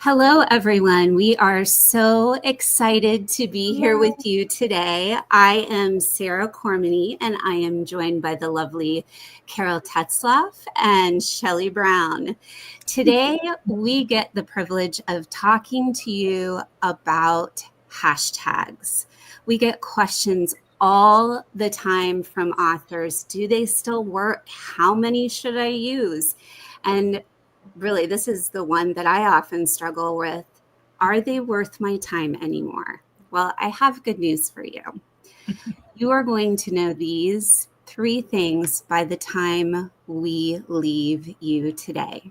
Hello, everyone. We are so excited to be here with you today. I am Sara Cormany, and I am joined by the lovely Carol Tetzloff and Shelly Brown. Today, we get the privilege of talking to you about hashtags. We get questions all the time from authors. Do they still work? How many should I use? And really, this is the one that I often struggle with. Are they worth my time anymore? Well, I have good news for you. You are going to know these three things by the time we leave you today.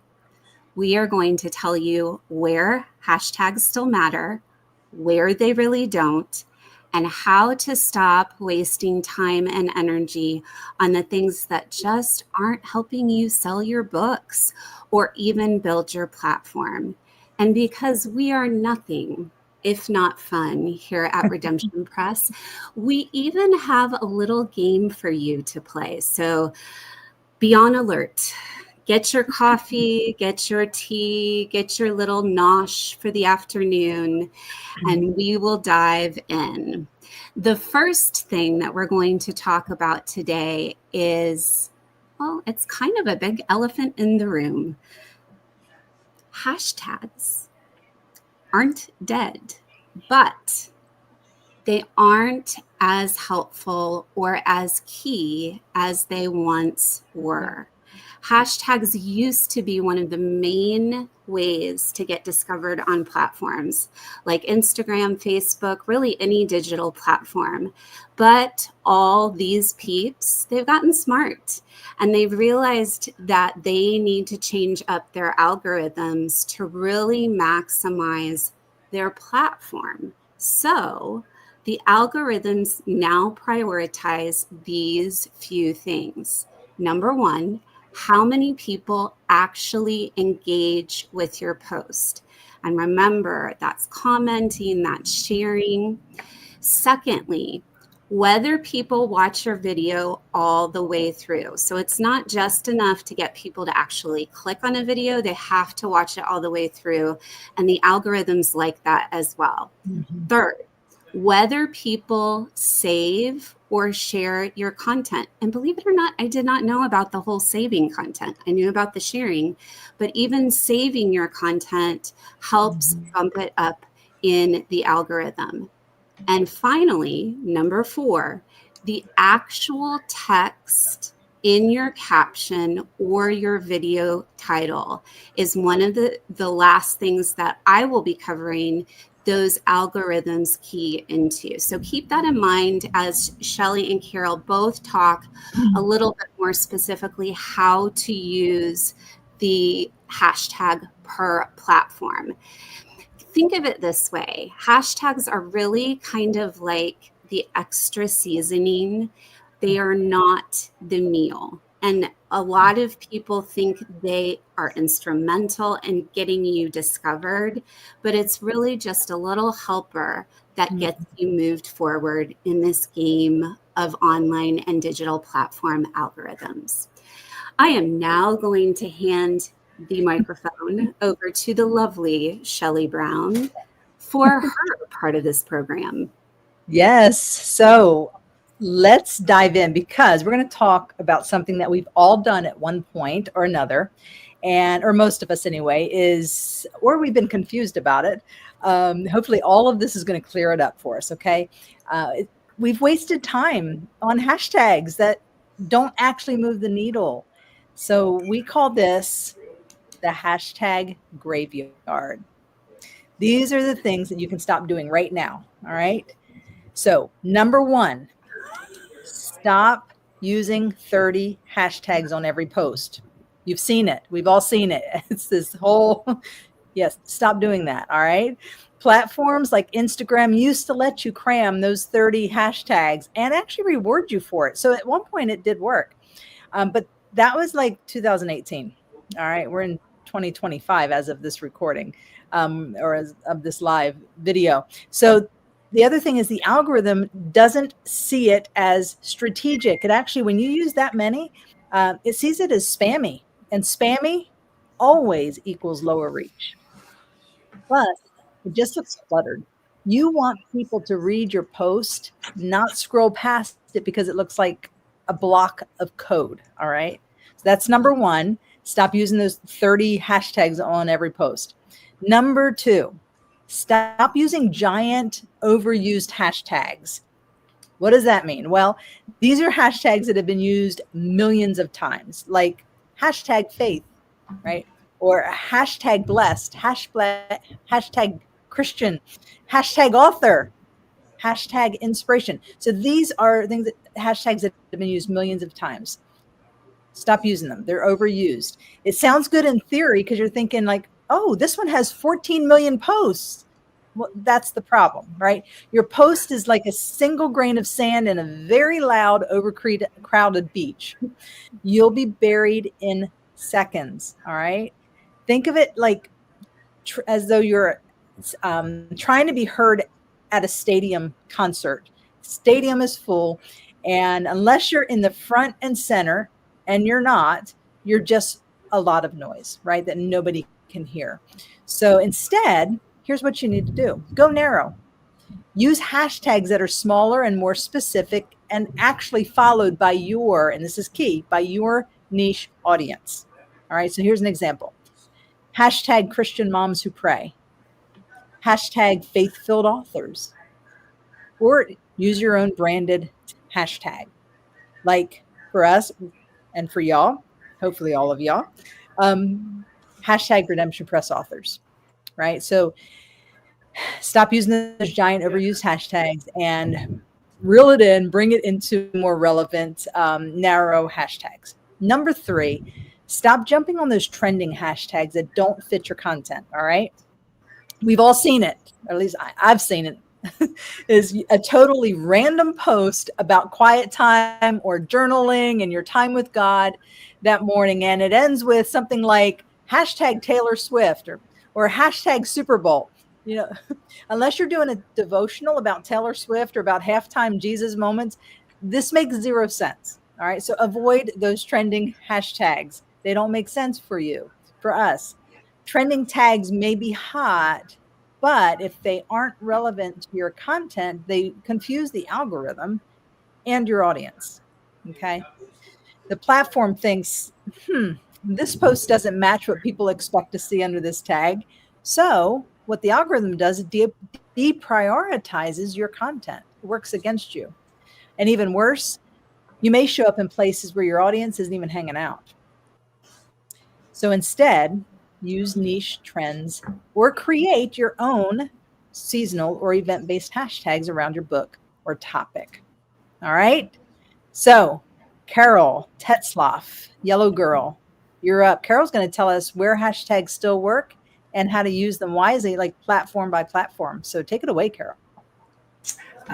We are going to tell you where hashtags still matter, where they really don't, and how to stop wasting time and energy on the things that just aren't helping you sell your books or even build your platform. And because we are nothing if not fun here at Redemption Press, we even have a little game for you to play. So be on alert. Get your coffee, get your tea, get your little nosh for the afternoon, and we will dive in. The first thing that we're going to talk about today is, well, it's kind of a big elephant in the room. Hashtags aren't dead, but they aren't as helpful or as key as they once were. Hashtags used to be one of the main ways to get discovered on platforms like Instagram, Facebook, really any digital platform. But all these peeps, they've gotten smart and they've realized that they need to change up their algorithms to really maximize their platform. So the algorithms now prioritize these few things. Number one, how many people actually engage with your post? And remember, that's commenting, that's sharing. Secondly, whether people watch your video all the way through. So it's not just enough to get people to actually click on a video, they have to watch it all the way through. And the algorithms like that as well. Mm-hmm. Third, whether people save or share your content. And believe it or not, I did not know about the whole saving content. I knew about the sharing, but even saving your content helps bump it up in the algorithm. And finally, number 4, the actual text in your caption or your video title is one of the last things that I will be covering those algorithms key into. So keep that in mind as Shelly and Carol both talk a little bit more specifically how to use the hashtag per platform. Think of it this way. Hashtags are really kind of like the extra seasoning. They are not the meal. And a lot of people think they are instrumental in getting you discovered, but it's really just a little helper that gets you moved forward in this game of online and digital platform algorithms. I am now going to hand the microphone over to the lovely Shelly Brown for her part of this program. Yes. So let's dive in because we're going to talk about something that we've all done at one point or another, or most of us anyway, or we've been confused about it. Hopefully all of this is going to clear it up for us. Okay. We've wasted time on hashtags that don't actually move the needle. So we call this the hashtag graveyard. These are the things that you can stop doing right now. All right. So number 1, stop using 30 hashtags on every post. You've seen it. We've all seen it. It's this whole, yes, stop doing that. All right. Platforms like Instagram used to let you cram those 30 hashtags and actually reward you for it. So at one point it did work. But that was like 2018. All right. We're in 2025 as of this recording or as of this live video. So the other thing is the algorithm doesn't see it as strategic. It actually, when you use that many, it sees it as spammy, and spammy always equals lower reach. Plus, it just looks cluttered. You want people to read your post, not scroll past it because it looks like a block of code. All right. So that's number one. Stop using those 30 hashtags on every post. Number two, stop using giant, overused hashtags. What does that mean? Well, these are hashtags that have been used millions of times, like hashtag faith, right? Or hashtag blessed, hashtag Christian, hashtag author, hashtag inspiration. So these are things that hashtags that have been used millions of times. Stop using them. They're overused. It sounds good in theory because you're thinking like, oh, this one has 14 million posts. Well, that's the problem, right? Your post is like a single grain of sand in a very loud, overcrowded beach. You'll be buried in seconds. All right. Think of it like as though you're trying to be heard at a stadium concert. Stadium is full, and unless you're in the front and center, and you're not, you're just a lot of noise, right? That nobody can hear. So instead, here's what you need to do: go narrow. Use hashtags that are smaller and more specific and actually followed by your, and this is key, by your niche audience. All right, so here's an example: hashtag Christian moms who pray, hashtag faith filled authors, or use your own branded hashtag. Like for us and for y'all, hopefully all of y'all, um, hashtag Redemption Press authors, right? So stop using those giant overused hashtags and reel it in, bring it into more relevant, narrow hashtags. Number three, stop jumping on those trending hashtags that don't fit your content. All right. We've all seen it, or at least I've seen it, is a totally random post about quiet time or journaling and your time with God that morning. And it ends with something like hashtag Taylor Swift or hashtag Super Bowl. You know, unless you're doing a devotional about Taylor Swift or about halftime Jesus moments, this makes zero sense. All right. So avoid those trending hashtags. They don't make sense for you, for us. Trending tags may be hot, but if they aren't relevant to your content, they confuse the algorithm and your audience. Okay. The platform thinks, this post doesn't match what people expect to see under this tag. So, what the algorithm does, it deprioritizes your content, it works against you. And even worse, you may show up in places where your audience isn't even hanging out. So instead, use niche trends or create your own seasonal or event based hashtags around your book or topic. All right. So, Carol Tetzloff, Yellow Girl, you're up. Carol's going to tell us where hashtags still work and how to use them wisely, like platform by platform. So, take it away, Carol.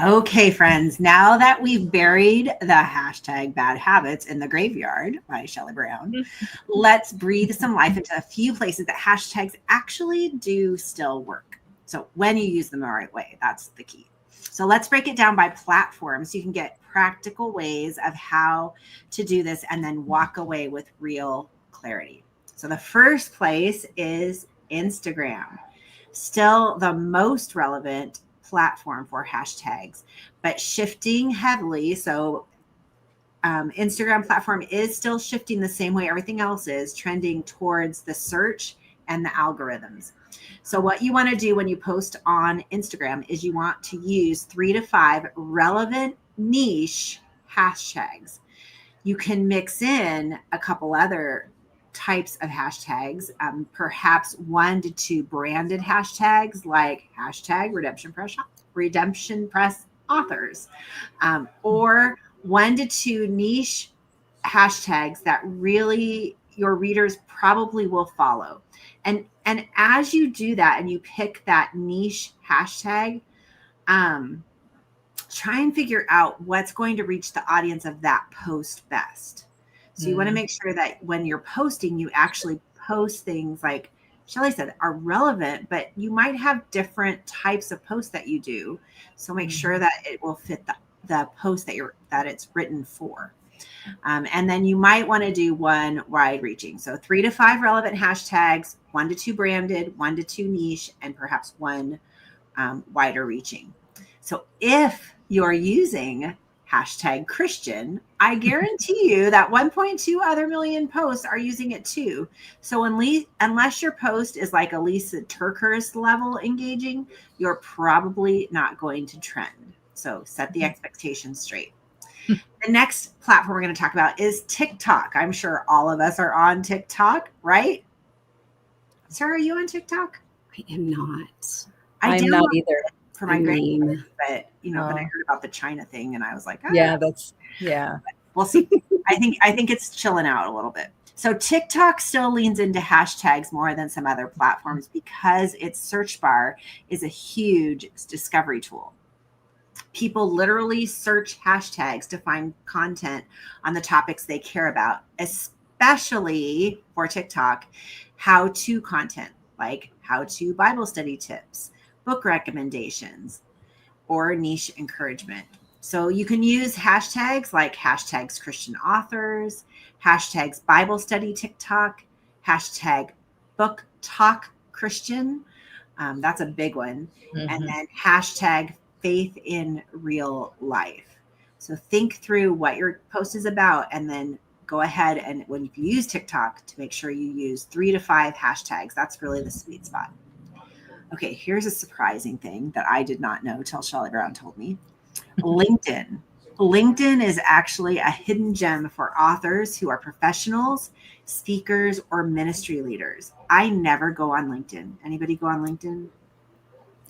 Okay, friends, now that we've buried the hashtag bad habits in the graveyard by Shelly Brown, let's breathe some life into a few places that hashtags actually do still work. So when you use them the right way, that's the key. So let's break it down by platform so you can get practical ways of how to do this and then walk away with real clarity. So the first place is Instagram. Still the most relevant platform for hashtags, but shifting heavily. So Instagram platform is still shifting the same way everything else is, trending towards the search and the algorithms. So what you want to do when you post on Instagram is you want to use 3 to 5 relevant niche hashtags. You can mix in a couple other types of hashtags, perhaps 1 to 2 branded hashtags like hashtag Redemption Press authors, or 1 to 2 niche hashtags that really your readers probably will follow. And as you do that and you pick that niche hashtag, try and figure out what's going to reach the audience of that post best. So you want to make sure that when you're posting, you actually post things like Shelly said are relevant, but you might have different types of posts that you do. So make sure that it will fit the post that it's written for. And then you might want to do one wide reaching. So 3 to 5 relevant hashtags, 1 to 2 branded, 1 to 2 niche, and perhaps one wider reaching. So if you're using hashtag Christian, I guarantee you that 1.2 other million posts are using it too. So unless your post is like a Lisa Turkhurst level engaging, you're probably not going to trend. So set the expectations straight. The next platform we're going to talk about is TikTok. I'm sure all of us are on TikTok, right? Sarah, are you on TikTok? I am not. I'm not either. For my grandkids, but then I Oh. heard about the China thing, and I was like, Yeah, we'll see. I think it's chilling out a little bit. So TikTok still leans into hashtags more than some other platforms because its search bar is a huge discovery tool. People literally search hashtags to find content on the topics they care about, especially for TikTok, how-to content like how-to Bible study tips, book recommendations, or niche encouragement. So you can use hashtags like hashtags Christian authors, hashtags Bible study TikTok, hashtag book talk Christian. That's a big one. Mm-hmm. And then hashtag faith in real life. So think through what your post is about, and then go ahead and when you use TikTok to make sure you use 3 to 5 hashtags. That's really the sweet spot. Okay, here's a surprising thing that I did not know till Shelly Brown told me. LinkedIn. LinkedIn is actually a hidden gem for authors who are professionals, speakers, or ministry leaders. I never go on LinkedIn. Anybody go on LinkedIn?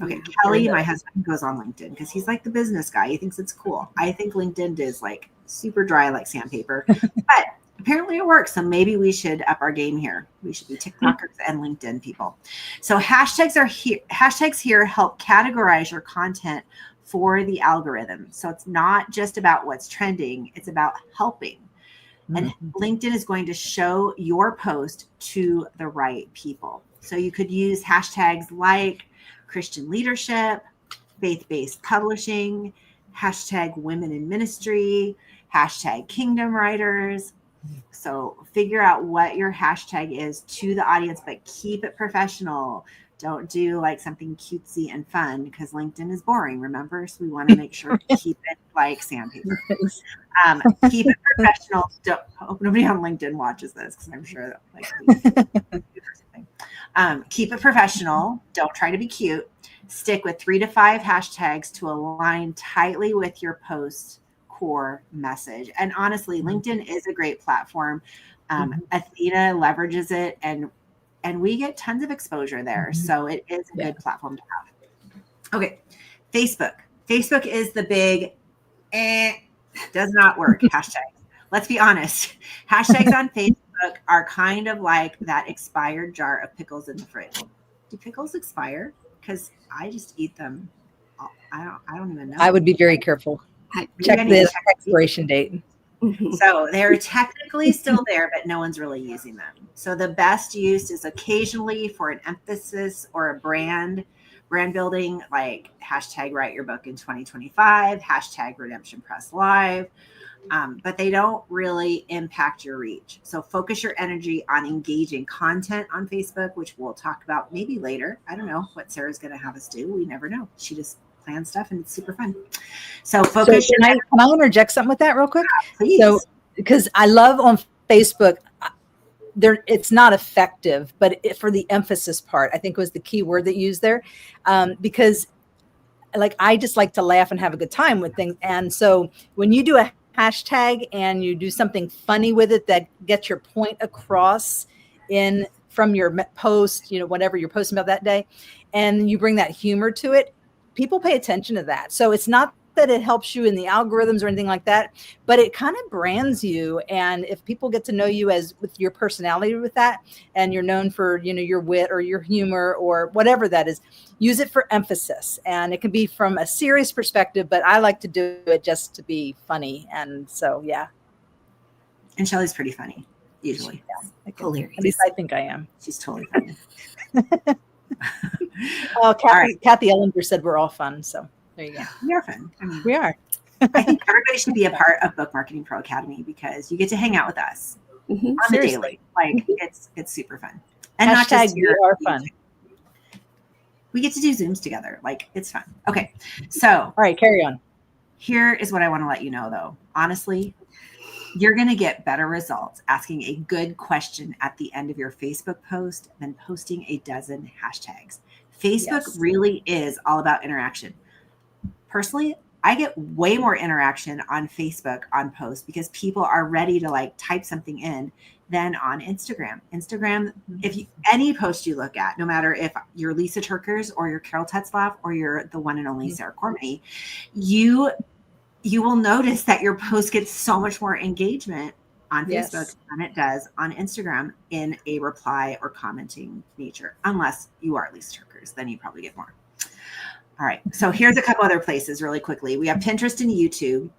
Okay, Kelly, my husband, goes on LinkedIn because he's like the business guy. He thinks it's cool. I think LinkedIn is like super dry like sandpaper, but apparently it works. So maybe we should up our game here. We should be TikTokers and LinkedIn people. So hashtags here help categorize your content for the algorithm. So it's not just about what's trending, it's about helping. And LinkedIn is going to show your post to the right people. So you could use hashtags like Christian leadership, faith-based publishing, hashtag women in ministry, hashtag kingdom writers. So figure out what your hashtag is to the audience, but keep it professional. Don't do like something cutesy and fun because LinkedIn is boring, remember? So we want to make sure to keep it like sandpaper. Keep it professional. Hope nobody on LinkedIn watches this because I'm sure that keep it professional. Don't try to be cute. Stick with 3 to 5 hashtags to align tightly with your post core message. And honestly, LinkedIn is a great platform. Athena leverages it, and we get tons of exposure there. So it is a good platform to have. Okay, Facebook. Facebook is the big does not work hashtag. Let's be honest. Hashtags on Facebook are kind of like that expired jar of pickles in the fridge. Do pickles expire? Because I just eat them. I don't even know. I would be very careful. Check the expiration date. So they're technically still there, but no one's really using them. So the best use is occasionally for an emphasis or a brand building, like hashtag write your book in 2025, hashtag redemption press live. But they don't really impact your reach. So focus your energy on engaging content on Facebook, which we'll talk about maybe later. I don't know what Sarah's going to have us do. We never know. She just plans stuff and it's super fun. So focus. So can I interject something with that real quick? Please. So because I love on Facebook, it's not effective, but for the emphasis part, I think was the key word that you used there, because like I just like to laugh and have a good time with things. And so when you do a hashtag and you do something funny with it that gets your point across from your post, whatever you're posting about that day, and you bring that humor to it, people pay attention to that. So it's not that it helps you in the algorithms or anything like that, but it kind of brands you. And if people get to know you with your personality with that, and you're known for, your wit or your humor or whatever that is, use it for emphasis. And it can be from a serious perspective, but I like to do it just to be funny. And so, yeah. And Shelly's pretty funny, usually. Yeah, hilarious. At least I think I am. She's totally funny. Oh, Kathy Ellinger said we're all fun. So there you go. We are fun. We are. I think everybody should be a part of Book Marketing Pro Academy because you get to hang out with us on the daily. Like it's super fun. And not just we are fun. We get to do Zooms together. Like it's fun. Okay. So all right, carry on. Here is what I want to let you know though. Honestly, you're going to get better results asking a good question at the end of your Facebook post than posting a dozen hashtags. Facebook really is all about interaction. Personally, I get way more interaction on Facebook on posts because people are ready to like type something in than on Instagram. Instagram, if you, any post you look at, no matter if you're Lisa Turkers or you're Carol Tetzlaff or you're the one and only Sara Cormany, you will notice that your post gets so much more engagement on Facebook than it does on Instagram in a reply or commenting nature, unless you are Lisa Turkers, then you probably get more. All right. So here's a couple other places really quickly. We have Pinterest and YouTube.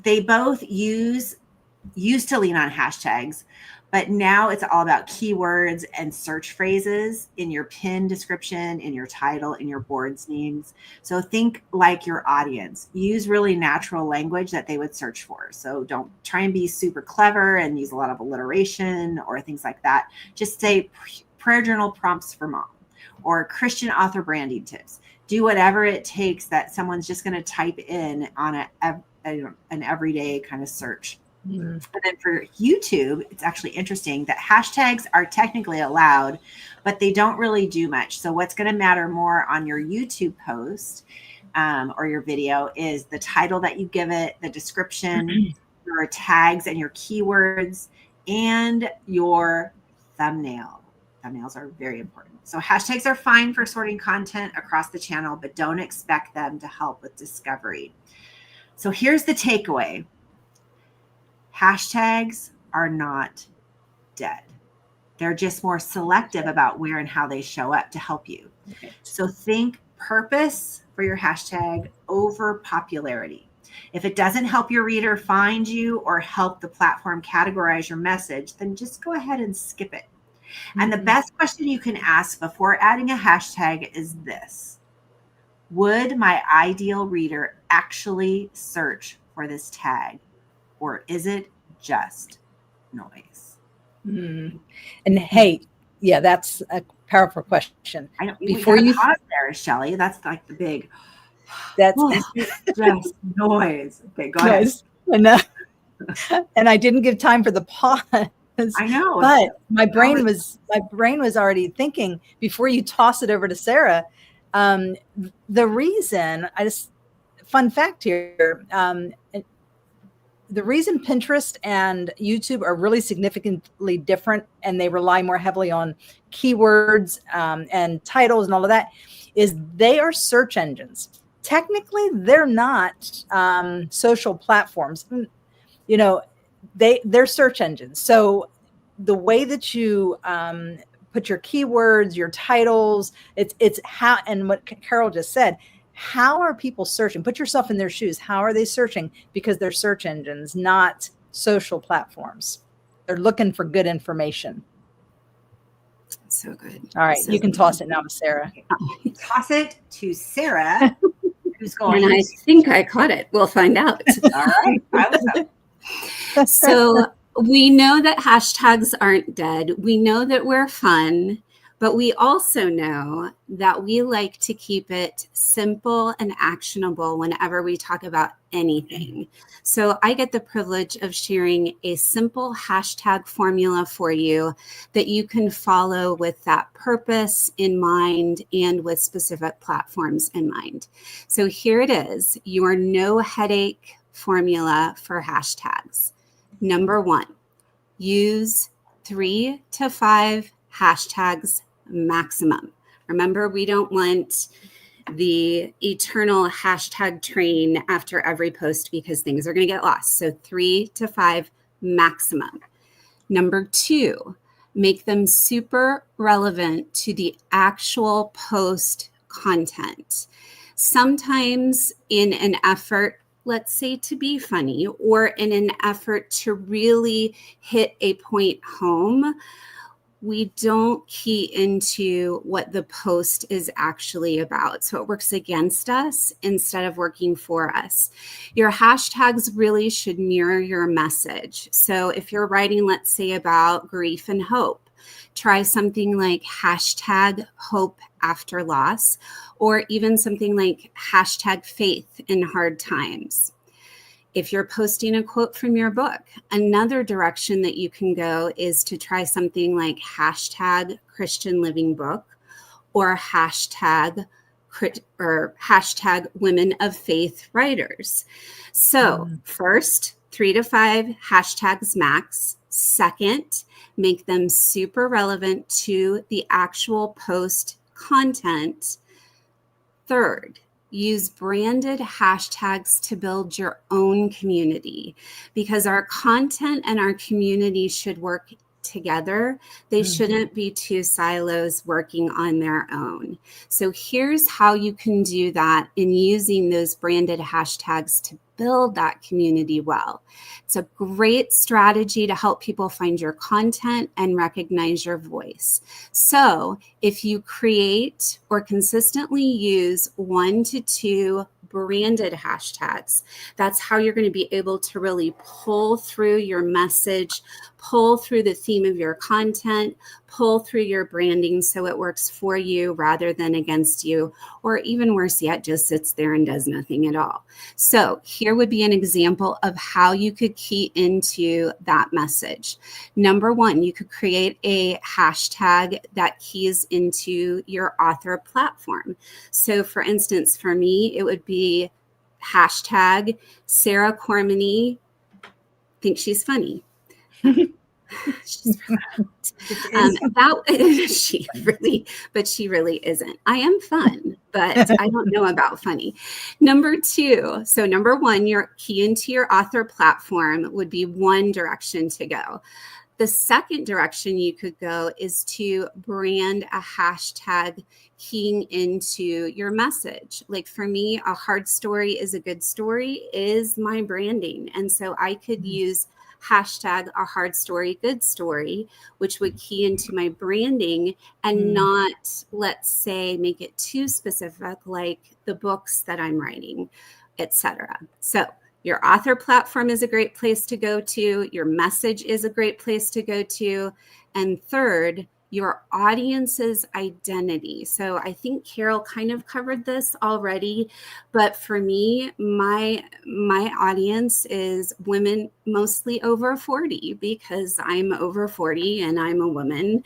They both used to lean on hashtags, but now it's all about keywords and search phrases in your pin description, in your title, in your board's names. So think like your audience. Use really natural language that they would search for. So don't try and be super clever and use a lot of alliteration or things like that. Just say prayer journal prompts for mom or Christian author branding tips. Do whatever it takes that someone's just going to type in on an everyday kind of search. And then for YouTube, it's actually interesting that hashtags are technically allowed, but they don't really do much. So what's going to matter more on your YouTube post or your video is the title that you give it, the description, your tags and your keywords, and your thumbnail. Thumbnails are very important. So hashtags are fine for sorting content across the channel, but don't expect them to help with discovery. So here's the takeaway. Hashtags are not dead. They're just more selective about where and how they show up to help you. Okay. So think purpose for your hashtag over popularity. If it doesn't help your reader find you or help the platform categorize your message, then just go ahead and skip it. And the best question you can ask before adding a hashtag is this: would my ideal reader actually search for this tag, or is it just noise? And hey, yeah, that's a powerful question. I know. Before you pause there, Shelly, that's like the big. That's just noise. Okay, go ahead. And I didn't give time for the pause. I know, but my brain was already thinking before you toss it over to Sara. The reason fun fact here, the reason Pinterest and YouTube are really significantly different, and they rely more heavily on keywords and titles and all of that, is they are search engines. Technically, they're not social platforms. You know, they're search engines. So the way that you put your keywords, your titles, it's how, and what Carol just said, how are people searching? Put yourself in their shoes. How are they searching? Because they're search engines, not social platforms. They're looking for good information. So good. All right. So you can good. Toss it now to Sara. Toss it to Sara, who's going. And I think I caught it. We'll find out. All right. So we know that hashtags aren't dead. We know that we're fun, but we also know that we like to keep it simple and actionable whenever we talk about anything. So I get the privilege of sharing a simple hashtag formula for you that you can follow with that purpose in mind and with specific platforms in mind. So here it is, your no headache formula for hashtags. Number 1, use 3 to 5 hashtags maximum. Remember, we don't want the eternal hashtag train after every post because things are going to get lost. So 3 to 5 maximum. Number 2, make them super relevant to the actual post content. Sometimes in an effort, let's say, to be funny, or in an effort to really hit a point home, we don't key into what the post is actually about. So it works against us instead of working for us. Your hashtags really should mirror your message. So if you're writing, let's say, about grief and hope, try something like hashtag hope after loss, or even something like hashtag faith in hard times. If you're posting a quote from your book, another direction that you can go is to try something like hashtag Christian Living Book, or hashtag Women of Faith Writers. So first, 3 to 5 hashtags max. Second, make them super relevant to the actual post content. Third, use branded hashtags to build your own community, because our content and our community should work together. They shouldn't be two silos working on their own. So here's how you can do that in using those branded hashtags to build that community well. It's a great strategy to help people find your content and recognize your voice. So if you create or consistently use 1 to 2 branded hashtags, that's how you're going to be able to really pull through your message, pull through the theme of your content, pull through your branding so it works for you rather than against you, or even worse yet, just sits there and does nothing at all. So here would be an example of how you could key into that message. Number 1, you could create a hashtag that keys into your author platform. So for instance, for me, it would be hashtag Sara Cormany thinks she's funny. She's she really isn't. I am fun, but I don't know about funny. Number 2, so number 1, your key into your author platform would be one direction to go. The second direction you could go is to brand a hashtag keying into your message. Like for me, a hard story is a good story is my branding. And so I could use hashtag a hard story, good story, which would key into my branding and not, let's say, make it too specific, like the books that I'm writing, etc. So your author platform is a great place to go to. Your message is a great place to go to. And third, your audience's identity. So I think Carol kind of covered this already, but for me, my audience is women mostly over 40 because I'm over 40 and I'm a woman.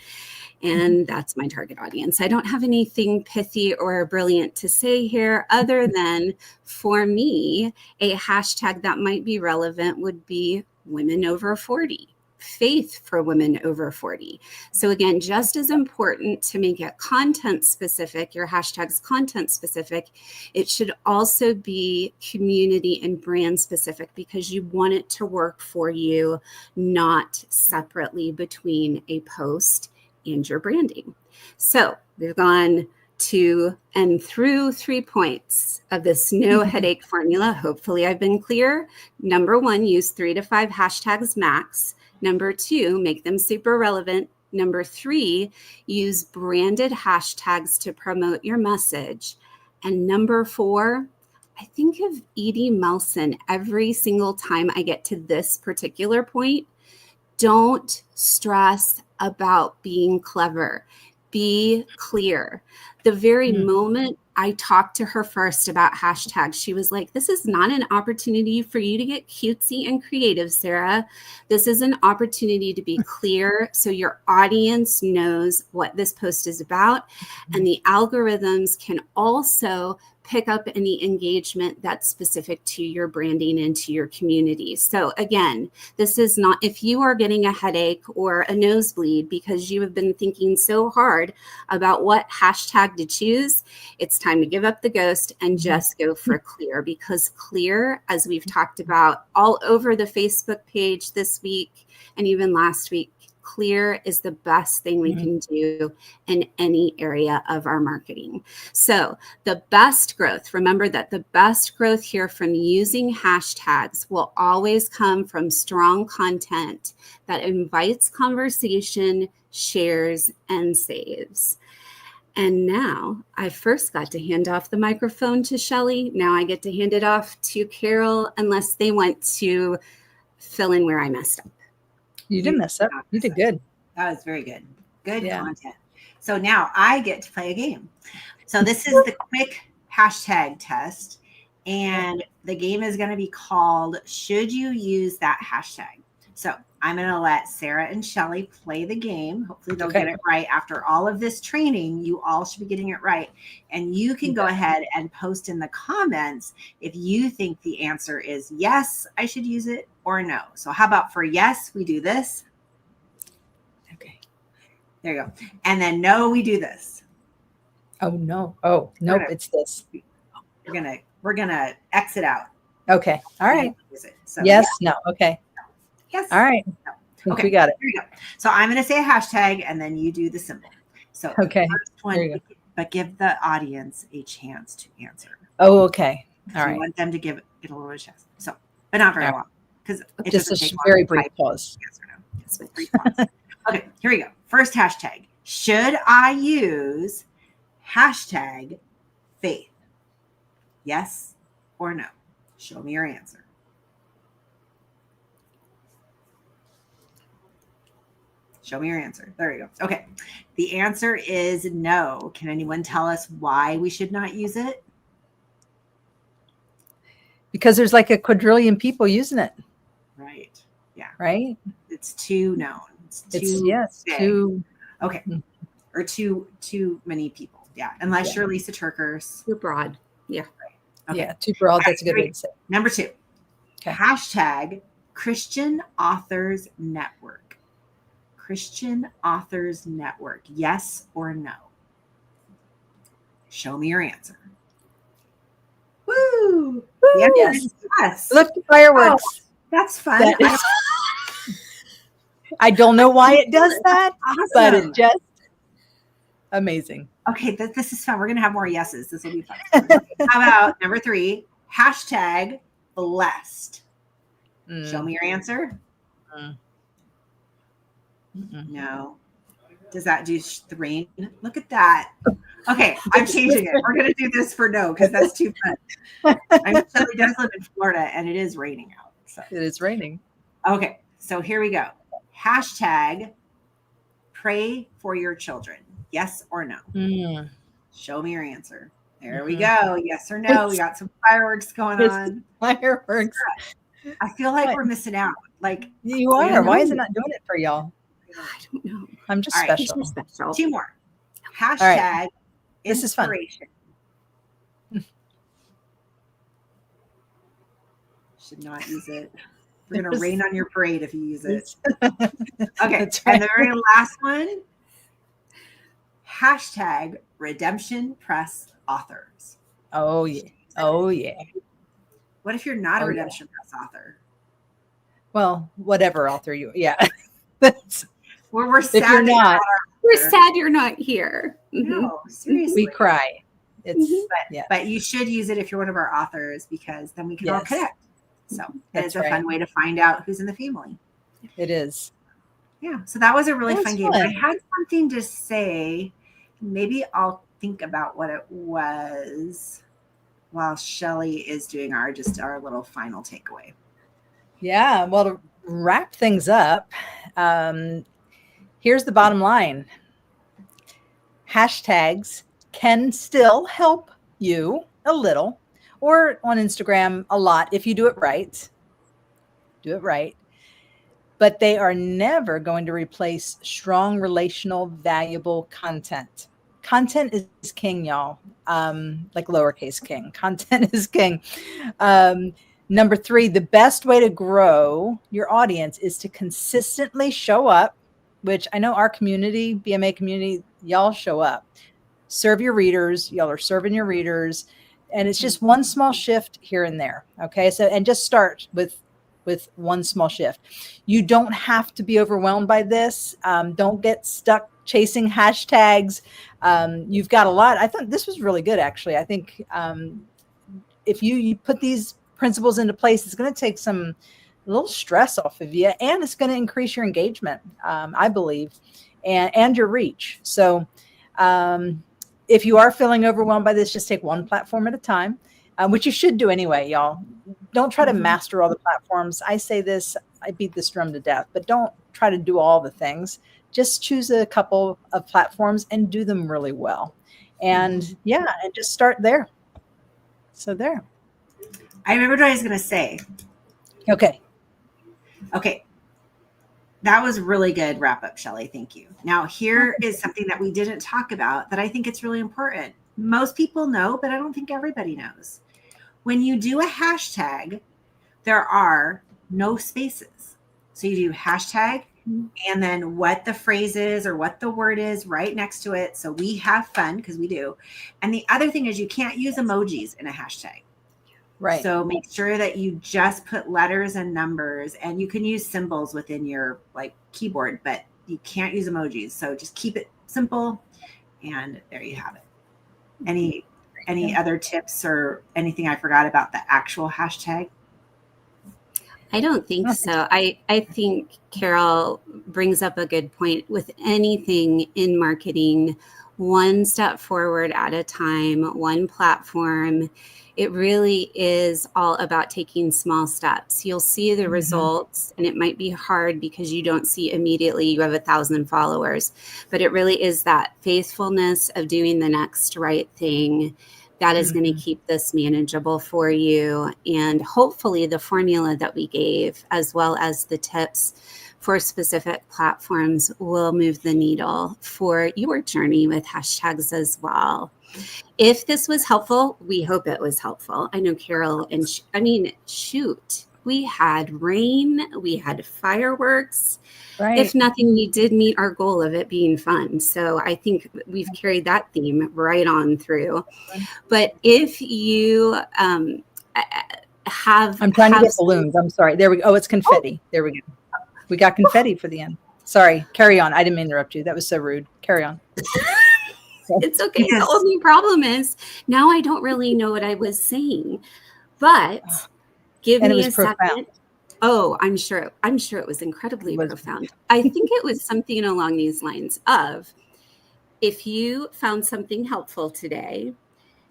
And that's my target audience. I don't have anything pithy or brilliant to say here other than, for me, a hashtag that might be relevant would be women over 40, faith for women over 40. So again, just as important to make it content specific, your hashtags content specific, it should also be community and brand specific because you want it to work for you, not separately between a post and your branding. So we've gone to and through 3 points of this no headache formula. Hopefully I've been clear. Number 1, use 3 to 5 hashtags max. Number 2, make them super relevant. Number 3, use branded hashtags to promote your message. And number 4, I think of Edie Melson every single time I get to this particular point. Don't stress about being clever. Be clear. The very moment I talked to her first about hashtags, she was like, this is not an opportunity for you to get cutesy and creative, Sara. This is an opportunity to be clear so your audience knows what this post is about. And the algorithms can also pick up any engagement that's specific to your branding and to your community. So again, this is not, if you are getting a headache or a nosebleed because you have been thinking so hard about what hashtag to choose, it's time to give up the ghost and just go for clear, because clear, as we've talked about all over the Facebook page this week and even last week, clear is the best thing we can do in any area of our marketing. So the best growth, remember that the best growth here from using hashtags will always come from strong content that invites conversation, shares, and saves. And now I first got to hand off the microphone to Shelly. Now I get to hand it off to Carol, unless they want to fill in where I messed up. You didn't mess up. You did good. That was very good. Good content. So now I get to play a game. So this is the quick hashtag test. And the game is going to be called Should You Use That Hashtag? So I'm going to let Sara and Shelly play the game. Hopefully they'll get it right. After all of this training, you all should be getting it right. And you can go ahead and post in the comments if you think the answer is yes, I should use it, or no. So how about for yes, we do this? Okay. There you go. And then no, we do this. Oh, no. Oh, nope, it's this. We're gonna exit out. Okay. All right. So, yes. No. Okay. Yes. All right. No. Okay. We got it. Here we go. So I'm gonna say a hashtag, and then you do the symbol. So okay. First one, but give the audience a chance to answer. Oh, okay. All right. We want them to give it a little bit of chance. So, but not very long, because it just doesn't take a very brief pause. Yes or no? Yes, brief pause. Okay. Here we go. First hashtag. Should I use hashtag faith? Yes or no? Show me your answer. Show me your answer. There you go. Okay. The answer is no. Can anyone tell us why we should not use it? Because there's like a quadrillion people using it. Right. Yeah. Right? It's too known. It's too okay. Or too many people. Yeah. Unless you're Lisa Turkers. Too broad. Yeah. Okay. Yeah, too broad. That's a good way to say it. Number 2. Okay. Hashtag Christian Authors Network. Christian Authors Network. Yes or no? Show me your answer. Woo! Yes. Look, fireworks. Oh, that's fun. I don't know why it does that, awesome. But it's just amazing. Okay, this is fun. We're going to have more yeses. This will be fun. How about number 3? Hashtag blessed. Show me your answer. No. Does that do the rain? Look at that. Okay, I'm changing it. We're going to do this for no, because that's too fun. Shelly does live in Florida, and it is raining out. So. It is raining. Okay, so here we go. Hashtag pray for your children. Yes or no? Show me your answer. There we go. Yes or no? We got some fireworks going on. Fireworks. I feel like we're missing out. Like you are. Why is it not doing it for y'all? I don't know. I'm just special. 2 more. Hashtag this is fun. Should not use it. We're going to rain on your parade if you use it. Okay. That's right. And the very last one. Hashtag Redemption Press Authors. Oh, yeah. Oh, yeah. What if you're not a Redemption Press author? Well, whatever author you, We're sad. If you're not, we're sad you're not here. No, seriously. We cry. It's but you should use it if you're one of our authors, because then we can all connect. So it's a fun way to find out who's in the family. It is. Yeah. So that was a really fun game. I had something to say. Maybe I'll think about what it was while Shelly is doing our little final takeaway. Yeah. Well, to wrap things up, here's the bottom line. Hashtags can still help you a little, or on Instagram a lot if you do it right. Do it right. But they are never going to replace strong, relational, valuable content. Content is king, y'all. Like lowercase king. Content is king. Number 3, the best way to grow your audience is to consistently show up, which I know our community, BMA community, y'all show up. Serve your readers. Y'all are serving your readers. And it's just one small shift here and there. Okay. So, and just start with one small shift. You don't have to be overwhelmed by this. Don't get stuck chasing hashtags. You've got a lot. I thought this was really good, actually. I think if you put these principles into place, it's going to take a little stress off of you, and it's going to increase your engagement, I believe. and your reach. So if you are feeling overwhelmed by this, just take one platform at a time, which you should do anyway, y'all. Don't try to master all the platforms. I say this, I beat this drum to death, but don't try to do all the things. Just choose a couple of platforms and do them really well. And yeah, and just start there. So there. I remembered what I was going to say. Okay. That was really good wrap up, Shelly. Thank you. Now, here is something that we didn't talk about that I think it's really important. Most people know, but I don't think everybody knows. When you do a hashtag, there are no spaces. So you do hashtag and then what the phrase is or what the word is right next to it. So we have fun, because we do. And the other thing is you can't use emojis in a hashtag. Right. So make sure that you just put letters and numbers, and you can use symbols within your like keyboard, but you can't use emojis. So just keep it simple, and there you have it. Any other tips or anything I forgot about the actual hashtag? I don't think so. I think Carol brings up a good point. With anything in marketing, one step forward at a time, one platform. It really is all about taking small steps. You'll see the results, and it might be hard because you don't see immediately you have 1,000 followers, but it really is that faithfulness of doing the next right thing that is going to keep this manageable for you. And hopefully the formula that we gave, as well as the tips for specific platforms, will move the needle for your journey with hashtags as well. If this was helpful, we hope it was helpful. I know Carol and shoot, we had rain, we had fireworks. Right. If nothing, we did meet our goal of it being fun. So I think we've carried that theme right on through. But if you have... I'm trying to get balloons. I'm sorry. There we go. Oh, it's confetti. There we go. We got confetti for the end. Sorry. Carry on. I didn't mean to interrupt you. That was so rude. Carry on. It's okay. Yes. The only problem is now I don't really know what I was saying, but give me a second. Oh, I'm sure it was incredibly profound. I think it was something along these lines of, if you found something helpful today,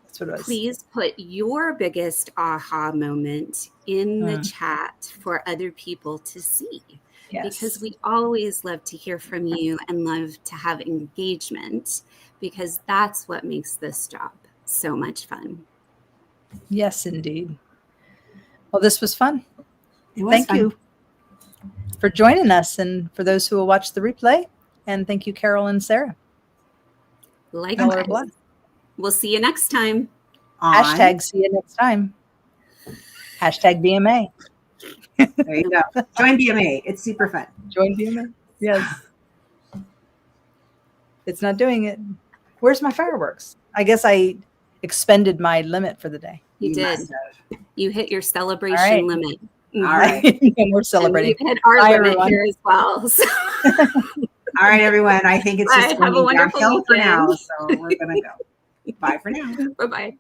that's what it was. Please put your biggest aha moment in the chat for other people to see. Yes. Because we always love to hear from you and love to have engagement, because that's what makes this job so much fun. Yes, indeed. Well, this was fun. Thank you for joining us, and for those who will watch the replay. And thank you, Carol and Sarah. Likewise. We'll see you next time. Hashtag see you next time. Hashtag BMA. There you go. Join BMA. It's super fun. Join BMA. Yes. It's not doing it. Where's my fireworks? I guess I expended my limit for the day. You did. You hit your celebration limit. All right. And we're celebrating. And we hit our limit everyone. Here as well. So. All right, everyone. I think it's just have a wonderful downhill for now. So we're going to go. Bye for now. Bye-bye.